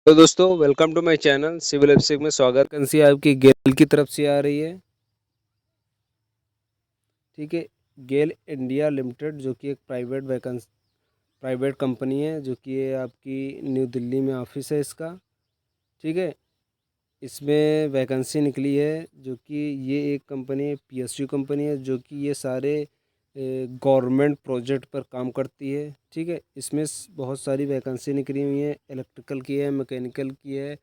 तो दोस्तों welcome to my channel civil एफसेक में स्वागत। वैकेंसी आपकी गेल की तरफ से आ रही है। ठीक है। गेल इंडिया लिमिटेड जो कि एक प्राइवेट कंपनी है, जो कि ये आपकी न्यू दिल्ली में ऑफिस है इसका। ठीक है। इसमें वैकेंसी निकली है, जो कि ये एक कंपनी पीएसयू कंपनी है, जो कि ये सारे गवर्नमेंट प्रोजेक्ट पर काम करती है। ठीक है। इसमें बहुत सारी वैकेंसी निकली हुई हैं। इलेक्ट्रिकल की है, मैकेनिकल की है,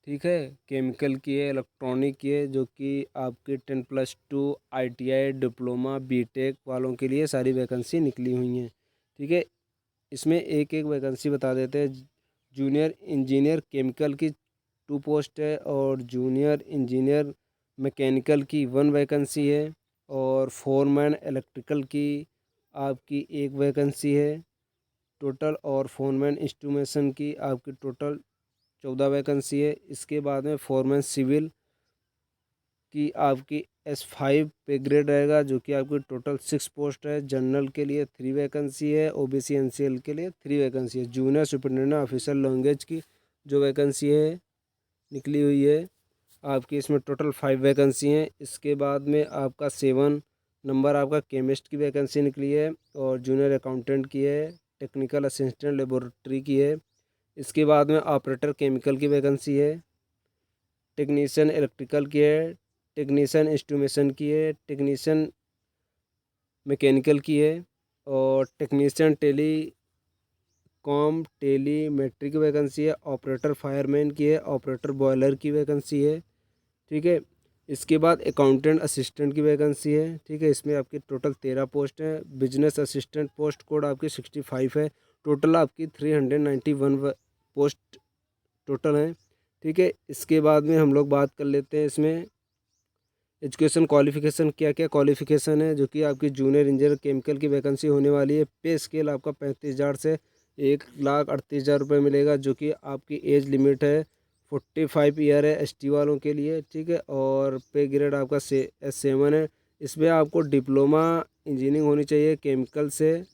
ठीक है, केमिकल की है, इलेक्ट्रॉनिक की है, जो कि आपके 10+2 आईटीआई डिप्लोमा बीटेक वालों के लिए सारी वैकेंसी निकली हुई हैं। ठीक है। इसमें एक एक वैकेंसी बता देते हैं। जूनियर इंजीनियर केमिकल की 2 पोस्ट है, और जूनियर इंजीनियर मैकेनिकल की 1 वैकेंसी है, और फोरमैन इलेक्ट्रिकल की आपकी 1 वैकेंसी है टोटल, और फोरमैन इंस्ट्रूमेशन की आपकी टोटल 14 वैकेंसी है। इसके बाद में फोरमैन सिविल की आपकी S5 पे ग्रेड रहेगा, जो कि आपकी टोटल 6 पोस्ट है। जनरल के लिए 3 वैकेंसी है, ओबीसी एनसीएल के लिए 3 वैकेंसी है। जूनियर सुपरिटेंडेंट ऑफिसर लैंग्वेज की जो वैकेंसी है निकली हुई है आपकी, इसमें टोटल 5 वैकेंसी हैं। इसके बाद में आपका 7 नंबर आपका केमिस्ट की वैकेंसी निकली है, और जूनियर अकाउंटेंट की है, टेक्निकल असिस्टेंट लेबोरेटरी की है। इसके बाद में ऑपरेटर केमिकल की वैकेंसी है, टेक्नीशियन इलेक्ट्रिकल की है, टेक्नीशियन इंस्ट्रूमेशन की है, टेक्नीशियन मैकेनिकल की है, और टेक्नीशियन टेलीमेट्री की वैकेंसी है, ऑपरेटर फायरमैन की है, ऑपरेटर बॉयलर की वैकेंसी है। ठीक है। इसके बाद अकाउंटेंट असिस्टेंट की वैकेंसी है। ठीक है। इसमें आपकी टोटल 13 पोस्ट हैं। बिजनेस असिस्टेंट पोस्ट कोड आपकी 65 है। टोटल आपकी 391 पोस्ट टोटल हैं। ठीक है। इसके बाद में हम लोग बात कर लेते हैं इसमें एजुकेशन क्वालिफिकेशन, क्या क्या क्वालिफिकेशन है। जो कि आपकी जूनियर इंजीनियर केमिकल की वैकेंसी होने वाली है। पे स्केल आपका 35,000 से 1,38,000 रुपये मिलेगा, जो कि आपकी एज लिमिट है 45 ईयर है एसटी वालों के लिए। ठीक है। और पे ग्रेड आपका S7 है। इसमें आपको डिप्लोमा इंजीनियरिंग होनी चाहिए केमिकल से।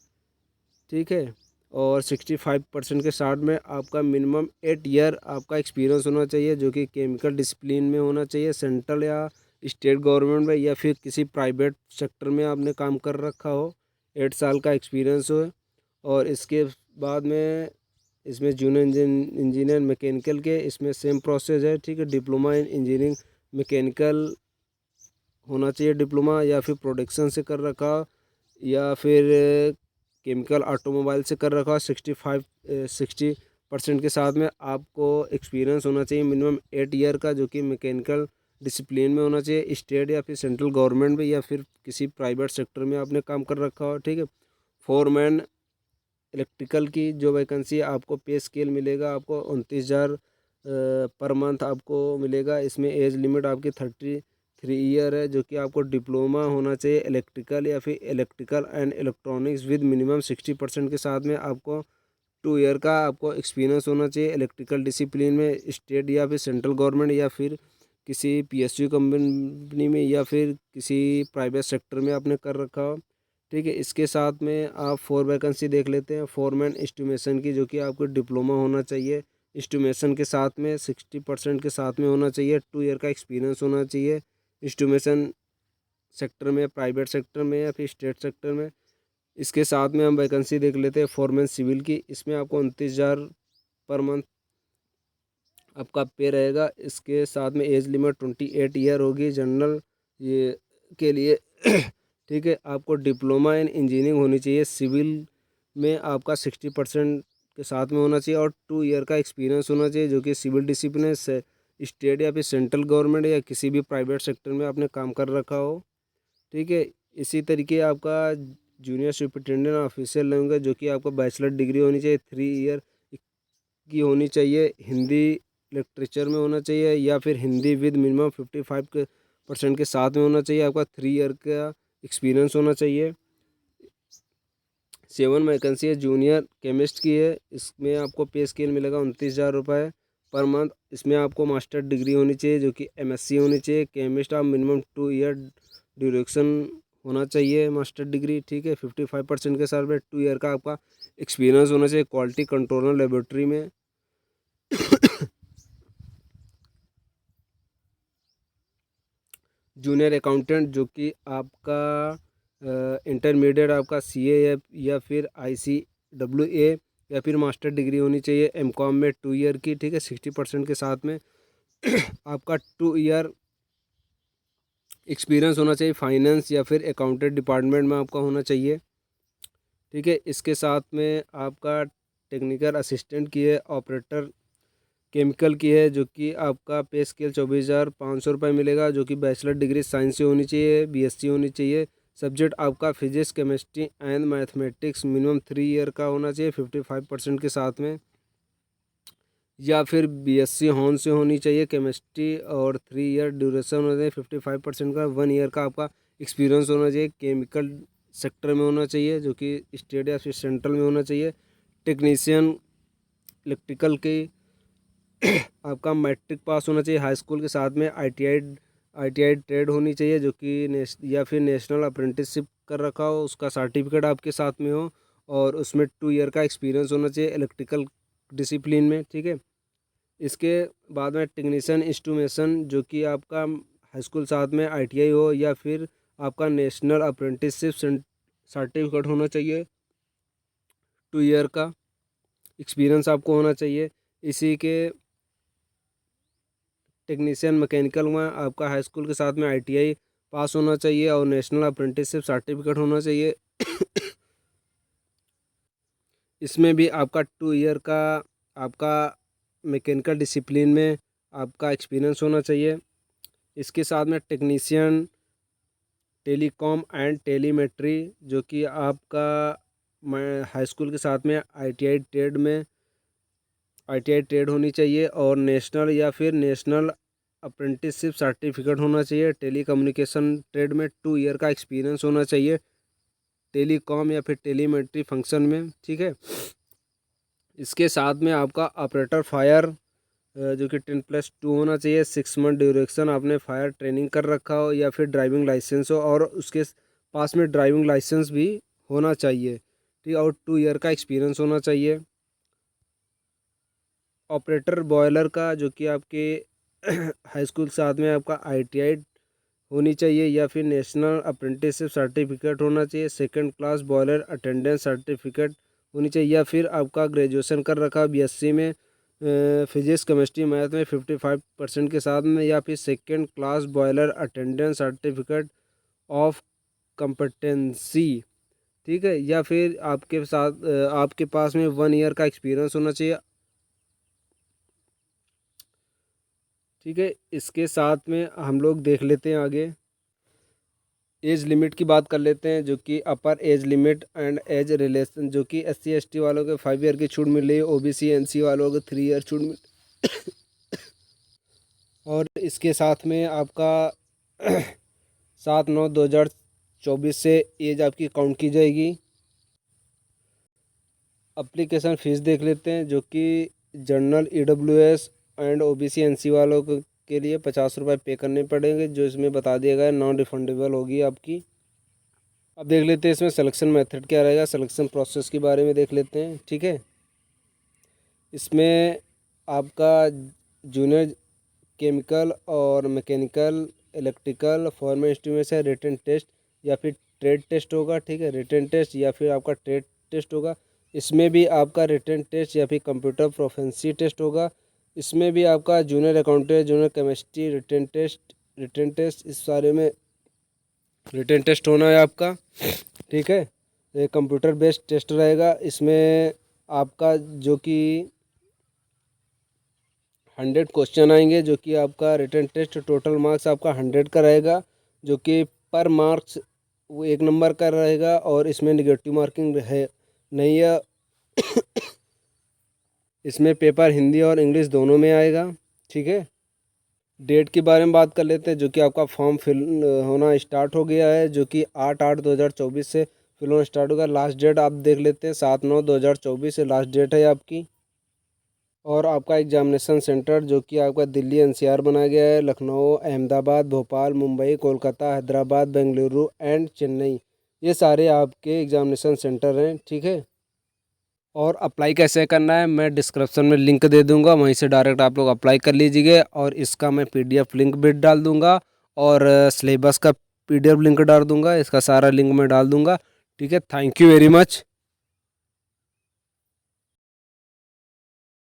ठीक है। और 65% के साथ में आपका मिनिमम 8 ईयर आपका एक्सपीरियंस होना चाहिए, जो कि केमिकल डिसिप्लिन में होना चाहिए, सेंट्रल या स्टेट गवर्नमेंट में, या फिर किसी प्राइवेट सेक्टर में आपने काम कर रखा हो, 8 साल का एक्सपीरियंस हो। और इसके बाद में इसमें जूनियर इंजीनियर मैकेनिकल के इसमें सेम प्रोसेस है। ठीक है। डिप्लोमा इन इंजीनियरिंग मैकेनिकल होना चाहिए डिप्लोमा, या फिर प्रोडक्शन से कर रखा, या फिर केमिकल ऑटोमोबाइल से कर रखा। 60% के साथ में आपको एक्सपीरियंस होना चाहिए मिनिमम 8 ईयर का, जो कि मैकेनिकल डिसिप्लिन में होना चाहिए, स्टेट या फिर सेंट्रल गवर्नमेंट में, या फिर किसी प्राइवेट सेक्टर में आपने काम कर रखा हो। ठीक है। फोरमैन इलेक्ट्रिकल की जो वैकेंसी है, आपको पे स्केल मिलेगा आपको 29,000 पर मंथ आपको मिलेगा। इसमें एज लिमिट आपकी 33 ईयर है, जो कि आपको डिप्लोमा होना चाहिए इलेक्ट्रिकल या फिर electrical and electronics with minimum 60% के साथ में आपको 2 ईयर का आपको एक्सपीरियंस होना चाहिए इलेक्ट्रिकल डिसिप्लिन में, स्टेट या फिर सेंट्रल गवर्नमेंट, या फिर किसी पीएसयू कंपनी में, या फिर किसी प्राइवेट सेक्टर में आपने कर रखा हो। ठीक है। इसके साथ में आप 4 वैकेंसी देख लेते हैं। फोरमैन इंस्ट्रूमेशन की, जो कि आपको डिप्लोमा होना चाहिए इंस्ट्रूमेशन के साथ में, 60% के साथ में होना चाहिए, 2 ईयर का एक्सपीरियंस होना चाहिए इंस्ट्रूमेशन सेक्टर में, प्राइवेट सेक्टर में या फिर स्टेट सेक्टर में। इसके साथ में हम वैकेंसी देख लेते हैं फोरमैन सिविल की। इसमें आपको 29,000 पर मंथ आपका पे रहेगा। इसके साथ में एज लिमिट 28 ईयर होगी जनरल ये के लिए। ठीक है। आपको डिप्लोमा इन इंजीनियरिंग होनी चाहिए सिविल में, आपका 60% के साथ में होना चाहिए, और 2 ईयर का एक्सपीरियंस होना चाहिए, जो कि सिविल डिसिप्लिन से स्टेट या फिर सेंट्रल गवर्नमेंट या किसी भी प्राइवेट सेक्टर में आपने काम कर रखा हो। ठीक है। इसी तरीके आपका जूनियर सुपरिटेंडेंट ऑफिसर लैंग्वेज, जो कि आपको बैचलर डिग्री होनी चाहिए 3 ईयर की होनी चाहिए, हिंदी लिटरेचर में होना चाहिए, या फिर हिंदी विद मिनिमम 55% के साथ में होना चाहिए। आपका 3 ईयर का एक्सपीरियंस होना चाहिए। 7 वैकेंसी है जूनियर केमिस्ट की है। इसमें आपको पे स्केल मिलेगा 29,000 रुपये पर मंथ। इसमें आपको मास्टर डिग्री होनी चाहिए, जो कि एमएससी होनी चाहिए केमिस्ट। आप मिनिमम 2 ईयर ड्यूरेशन होना चाहिए मास्टर डिग्री। ठीक है। 55% के साथ में 2 ईयर का आपका एक्सपीरियंस होना चाहिए क्वालिटी कंट्रोलर लेबोरेटरी में। जूनियर अकाउंटेंट जो कि आपका इंटरमीडिएट आपका CA या फिर ICWA या फिर मास्टर डिग्री होनी चाहिए MCOM में 2 ईयर की, ठीक है, 60% के साथ में आपका 2 ईयर एक्सपीरियंस होना चाहिए फाइनेंस या फिर अकाउंटेंट डिपार्टमेंट में आपका होना चाहिए, ठीक है। इसके साथ में आपका टेक्निकल असिस्टेंट की है, ऑपरेटर केमिकल की है, जो कि आपका पे स्केल 24,500 रुपये मिलेगा, जो कि बैचलर डिग्री साइंस से होनी चाहिए, BSc होनी चाहिए। सब्जेक्ट आपका physics chemistry and mathematics, minimum 3 year का होना चाहिए 55% के साथ में, या फिर BSc हॉन से होनी चाहिए केमिस्ट्री और 3 ईयर ड्यूरेशन होना चाहिए 55% का, 1 ईयर का आपका एक्सपीरियंस होना चाहिए, केमिकल सेक्टर में होना चाहिए, जो कि स्टेट या फिर सेंट्रल में होना चाहिए। टेक्नीशियन इलेक्ट्रिकल की आपका मैट्रिक पास होना चाहिए हाई स्कूल के साथ में, ITI ट्रेड होनी चाहिए, जो कि या फिर नेशनल अप्रेंटिसशिप कर रखा हो, उसका सर्टिफिकेट आपके साथ में हो, और उसमें 2 ईयर का एक्सपीरियंस होना चाहिए इलेक्ट्रिकल डिसिप्लिन में, ठीक है। इसके बाद में टेक्नीशियन इंस्ट्रूमेशन, जो कि आपका हाई स्कूल साथ में ITI हो, या फिर आपका नेशनल अप्रेंटिसशिप सर्टिफिकेट होना चाहिए, 2 ईयर का एक्सपीरियंस आपको होना चाहिए। इसी के टेक्नीशियन मैकेनिकल में आपका हाई स्कूल के साथ में ITI पास होना चाहिए और नेशनल अप्रेंटिसशिप सर्टिफिकेट होना चाहिए। इसमें भी आपका 2 ईयर का आपका मैकेनिकल डिसिप्लिन में आपका एक्सपीरियंस होना चाहिए। इसके साथ में टेक्नीशियन टेलीकॉम एंड टेलीमेट्री, जो कि आपका हाई स्कूल के साथ में ITI ट्रेड होनी चाहिए, और नेशनल या फिर नेशनल अप्रेंटिसशिप सर्टिफिकेट होना चाहिए। टेली कम्युनिकेशन ट्रेड में 2 ईयर का एक्सपीरियंस होना चाहिए, टेलीकॉम या फिर टेलीमेट्री फंक्शन में, ठीक है। इसके साथ में आपका ऑपरेटर फायर, जो कि 10+2 होना चाहिए, 6 मंथ ड्यूरेशन आपने फायर ट्रेनिंग कर रखा हो, या फिर ड्राइविंग लाइसेंस हो, और उसके पास में ड्राइविंग लाइसेंस भी होना चाहिए, ठीक है, और 2 ईयर का एक्सपीरियंस होना चाहिए। ऑपरेटर बॉयलर का, जो कि आपके हाई स्कूल साथ में आपका ITI होनी चाहिए, या फिर नेशनल अप्रेंटिसशिप सर्टिफिकेट होना चाहिए, second class boiler attendance certificate होनी चाहिए, या फिर आपका ग्रेजुएशन कर रखा BSc में फिजिक्स केमिस्ट्री मैथ में 55% के साथ में, या फिर second class boiler attendance certificate of competency, ठीक है, या फिर आपके साथ आपके पास में 1 ईयर का एक्सपीरियंस होना चाहिए, ठीक है। इसके साथ में हम लोग देख लेते हैं आगे एज लिमिट की बात कर लेते हैं, जो कि upper age limit and age relation, जो कि SC ST वालों के 5 ईयर की छूट मिल रही है, OBC NC वालों को 3 ईयर छूट मिल, और इसके साथ में आपका 7/9/2024 से एज आपकी काउंट की जाएगी। अप्लीकेशन फ़ीस देख लेते हैं, जो कि general EWS and OBC NC वालों के लिए 50 रुपये पे करने पड़ेंगे, जो इसमें बता दिया गया है, नॉन रिफंडेबल होगी आपकी। अब देख लेते हैं इसमें सिलेक्शन मेथड क्या रहेगा, सिलेक्शन प्रोसेस के बारे में देख लेते हैं, ठीक है। इसमें आपका जूनियर केमिकल और मैकेनिकल इलेक्ट्रिकल फॉर्मल इंस्ट्रूमेंट से रिटन टेस्ट या फिर ट्रेड टेस्ट होगा, ठीक है, रिटन टेस्ट या फिर आपका ट्रेड टेस्ट होगा। इसमें भी आपका रिटन टेस्ट या फिर कंप्यूटर प्रोफेंसी टेस्ट होगा। इसमें भी आपका junior accountant, junior chemistry written test इस सारे में रिटन टेस्ट होना है आपका, ठीक है। ये कंप्यूटर बेस्ड टेस्ट रहेगा। इसमें आपका जो कि 100 क्वेश्चन आएंगे, जो कि आपका रिटन टेस्ट टोटल मार्क्स आपका 100 का रहेगा, जो कि पर मार्क्स वो 1 नंबर का रहेगा, और इसमें निगेटिव मार्किंग है नहीं है। इसमें पेपर हिंदी और इंग्लिश दोनों में आएगा, ठीक है। डेट के बारे में बात कर लेते हैं, जो कि आपका फॉर्म फिल होना स्टार्ट हो गया है, जो कि 8/8/2024 से फिल होना स्टार्ट होगा। लास्ट डेट आप देख लेते हैं, 7/9/2024 से लास्ट डेट है आपकी। और आपका एग्जामिनेशन सेंटर, जो कि आपका दिल्ली NCR बनाया गया है, लखनऊ, अहमदाबाद, भोपाल, मुंबई, कोलकाता, हैदराबाद, बेंगलुरु एंड चेन्नई, ये सारे आपके एग्जामिनेशन सेंटर हैं, ठीक है। और अप्लाई कैसे करना है, मैं डिस्क्रिप्शन में लिंक दे दूंगा, वहीं से डायरेक्ट आप लोग अप्लाई कर लीजिए, और इसका मैं PDF लिंक भी डाल दूंगा, और सिलेबस का PDF लिंक डाल दूंगा, इसका सारा लिंक मैं डाल दूंगा। ठीक है, थैंक यू वेरी मच।